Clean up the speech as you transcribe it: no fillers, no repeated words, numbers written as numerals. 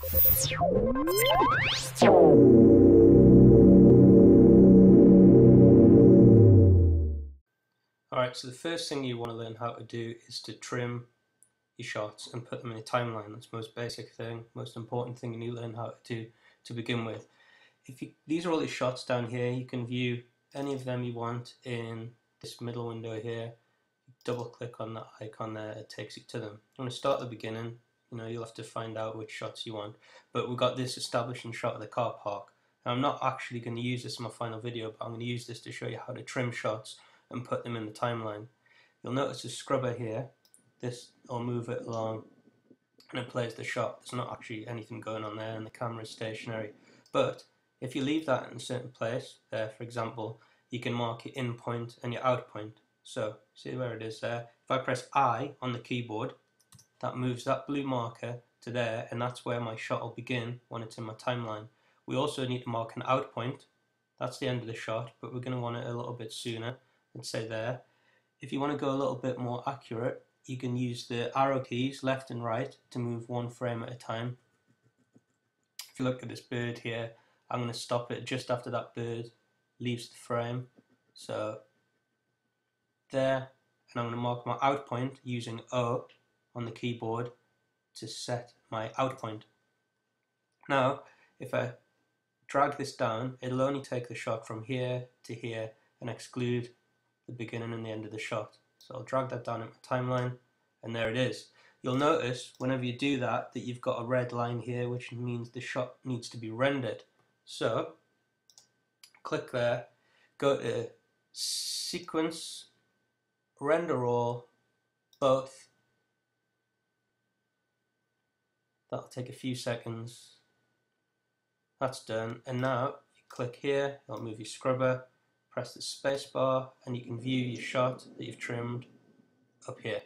Alright, so the first thing you want to learn how to do is to trim your shots and put them in a timeline. That's the most basic thing, most important thing you need to learn how to do to begin with. These are all your shots down here. You can view any of them you want in this middle window here. Double click on that icon there, it takes you to them. I'm going to start at the beginning. You'll have to find out which shots you want. But we've got this establishing shot of the car park. And I'm not actually going to use this in my final video, but I'm going to use this to show you how to trim shots and put them in the timeline. You'll notice a scrubber here. This will move it along and it plays the shot. There's not actually anything going on there and the camera is stationary. But if you leave that in a certain place, there for example, you can mark your in point and your out point. So see where it is there? If I press I on the keyboard, that moves that blue marker to there, and that's where my shot will begin when it's in my timeline. We also need to mark an out point. That's the end of the shot, but we're going to want it a little bit sooner. Let's say there. If you want to go a little bit more accurate, you can use the arrow keys left and right to move one frame at a time. If you look at this bird here, I'm going to stop it just after that bird leaves the frame. So there, and I'm going to mark my out point using O on the keyboard to set my out point. Now, if I drag this down, it'll only take the shot from here to here and exclude the beginning and the end of the shot. So I'll drag that down in my timeline, and there it is. You'll notice whenever you do that you've got a red line here, which means the shot needs to be rendered. So click there, go to sequence, render all, both. That'll take a few seconds. That's done, and now you click here, it'll move your scrubber, press the space bar, and you can view your shot that you've trimmed up here.